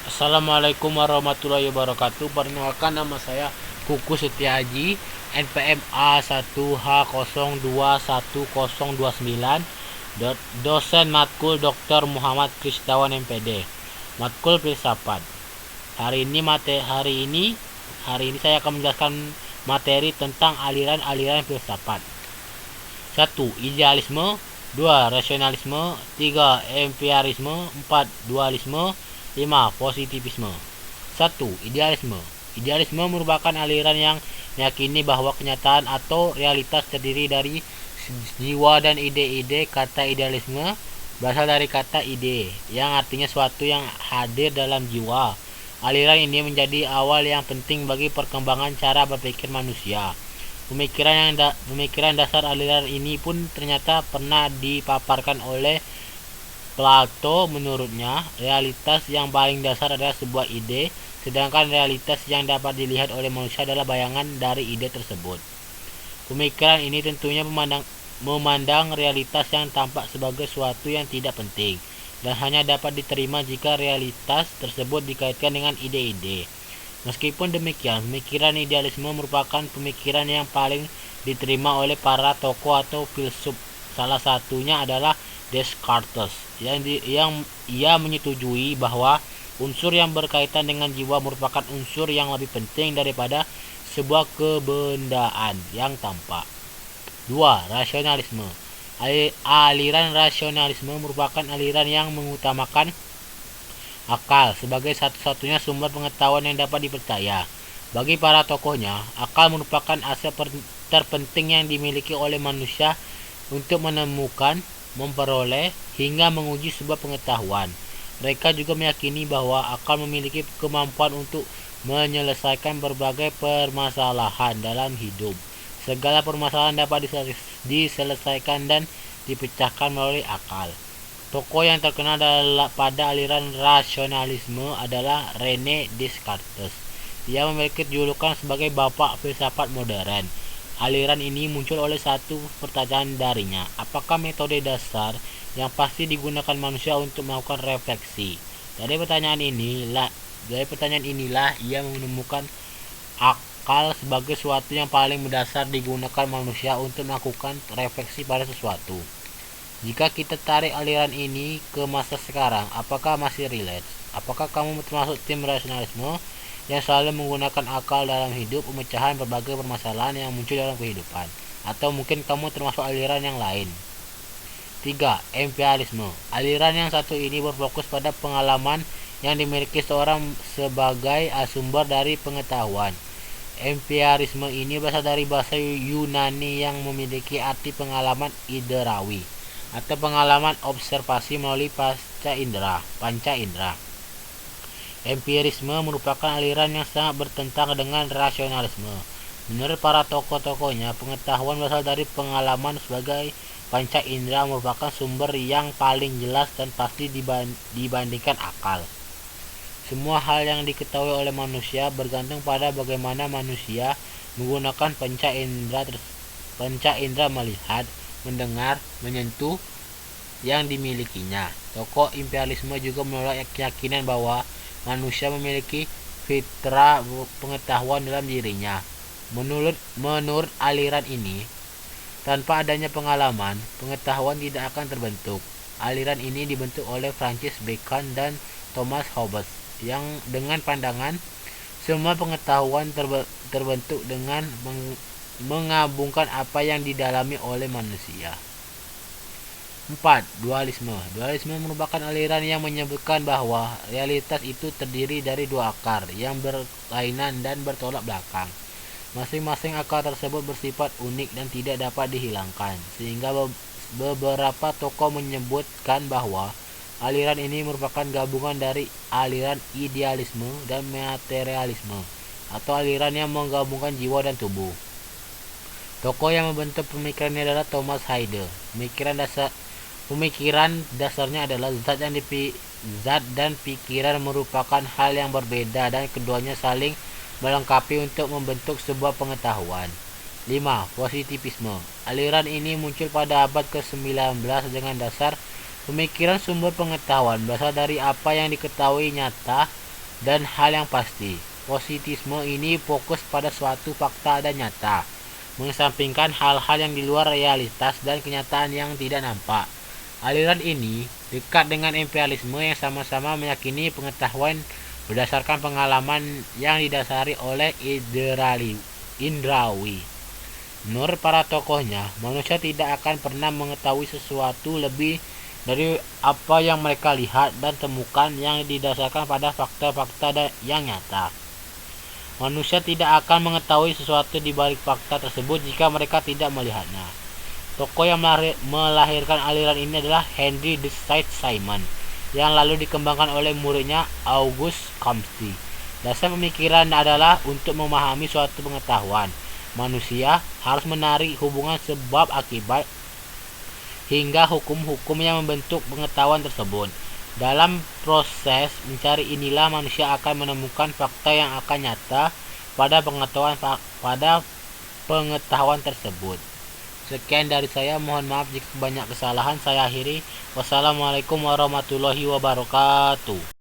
Assalamualaikum warahmatullahi wabarakatuh. Perkenalkan, nama saya Kuku Setiaji, NPM A1H021029, dosen matkul Dr. Muhammad Kristawan MPD, matkul filsafat. Hari ini saya akan menjelaskan materi tentang aliran-aliran filsafat. 1. Idealisme. 2. Rasionalisme. 3. Empirisme. 4. Dualisme. 5. Positivisme. 1. Idealisme. Idealisme merupakan aliran yang meyakini bahwa kenyataan atau realitas terdiri dari jiwa dan ide-ide. Kata idealisme berasal dari kata ide, yang artinya suatu yang hadir dalam jiwa. Aliran ini menjadi awal yang penting bagi perkembangan cara berpikir manusia. Pemikiran dasar aliran ini pun ternyata pernah dipaparkan oleh Plato. Menurutnya, realitas yang paling dasar adalah sebuah ide, sedangkan realitas yang dapat dilihat oleh manusia adalah bayangan dari ide tersebut. Pemikiran ini tentunya memandang realitas yang tampak sebagai suatu yang tidak penting dan hanya dapat diterima jika realitas tersebut dikaitkan dengan ide-ide. Meskipun demikian, pemikiran idealisme merupakan pemikiran yang paling diterima oleh para tokoh atau filsuf. Salah satunya adalah Descartes, yang ia menyetujui bahwa unsur yang berkaitan dengan jiwa merupakan unsur yang lebih penting daripada sebuah kebendaan yang tampak. 2. Rasionalisme. Aliran rasionalisme merupakan aliran yang mengutamakan akal sebagai satu-satunya sumber pengetahuan yang dapat dipercaya. Bagi para tokohnya, akal merupakan aset terpenting yang dimiliki oleh manusia untuk menemukan, memperoleh, hingga menguji sebuah pengetahuan. Mereka juga meyakini bahwa akal memiliki kemampuan untuk menyelesaikan berbagai permasalahan dalam hidup. Segala permasalahan dapat diselesaikan dan dipecahkan melalui akal. Tokoh yang terkenal pada aliran rasionalisme adalah René Descartes. Ia memiliki julukan sebagai bapak filsafat modern. Aliran ini muncul oleh satu pertanyaan darinya: apakah metode dasar yang pasti digunakan manusia untuk melakukan refleksi? Dari pertanyaan inilah ia menemukan akal sebagai sesuatu yang paling mendasar digunakan manusia untuk melakukan refleksi pada sesuatu. Jika kita tarik aliran ini ke masa sekarang, apakah masih relate? Apakah kamu termasuk tim rasionalisme yang selalu menggunakan akal dalam hidup pemecahan berbagai permasalahan yang muncul dalam kehidupan? Atau mungkin kamu termasuk aliran yang lain? 3. Empirisme. Aliran yang satu ini berfokus pada pengalaman yang dimiliki seorang sebagai sumber dari pengetahuan. Empirisme ini berasal dari bahasa Yunani yang memiliki arti pengalaman inderawi atau pengalaman observasi melalui panca indera. Empirisme merupakan aliran yang sangat bertentangan dengan rasionalisme. Menurut para tokoh-tokohnya, pengetahuan berasal dari pengalaman sebagai panca indera merupakan sumber yang paling jelas dan pasti dibandingkan akal. Semua hal yang diketahui oleh manusia bergantung pada bagaimana manusia menggunakan panca indera melihat, mendengar, menyentuh yang dimilikinya. Tokoh imperialisme juga menolak keyakinan bahwa manusia memiliki fitrah pengetahuan dalam dirinya. Menurut aliran ini, tanpa adanya pengalaman, pengetahuan tidak akan terbentuk. Aliran ini dibentuk oleh Francis Bacon dan Thomas Hobbes, yang dengan pandangan semua pengetahuan terbentuk dengan menggabungkan apa yang didalami oleh manusia. 4. Dualisme. Dualisme merupakan aliran yang menyebutkan bahwa realitas itu terdiri dari dua akar yang berlainan dan bertolak belakang. Masing-masing akar tersebut bersifat unik dan tidak dapat dihilangkan, sehingga beberapa tokoh menyebutkan bahwa aliran ini merupakan gabungan dari aliran idealisme dan materialisme, atau aliran yang menggabungkan jiwa dan tubuh. Tokoh yang membentuk pemikiran ini adalah Thomas Hobbes. Pemikiran dasarnya adalah zat dan pikiran merupakan hal yang berbeda dan keduanya saling melengkapi untuk membentuk sebuah pengetahuan. 5. Positivisme. Aliran ini muncul pada abad ke-19 dengan dasar pemikiran sumber pengetahuan berasal dari apa yang diketahui nyata dan hal yang pasti. Positisme ini fokus pada suatu fakta dan nyata, mengesampingkan hal-hal yang di luar realitas dan kenyataan yang tidak nampak. Aliran ini dekat dengan imperialisme yang sama-sama meyakini pengetahuan berdasarkan pengalaman yang didasari oleh indrawi. Menurut para tokohnya, manusia tidak akan pernah mengetahui sesuatu lebih dari apa yang mereka lihat dan temukan yang didasarkan pada fakta-fakta yang nyata. Manusia tidak akan mengetahui sesuatu di balik fakta tersebut jika mereka tidak melihatnya. Tokoh yang melahirkan aliran ini adalah Henry de Saint-Simon, yang lalu dikembangkan oleh muridnya Auguste Comte. Dasar pemikiran adalah untuk memahami suatu pengetahuan, manusia harus menarik hubungan sebab akibat hingga hukum-hukum yang membentuk pengetahuan tersebut. Dalam proses mencari inilah manusia akan menemukan fakta yang akan nyata pada pengetahuan tersebut. Sekian dari saya, mohon maaf jika banyak kesalahan. Saya akhiri. Wassalamualaikum warahmatullahi wabarakatuh.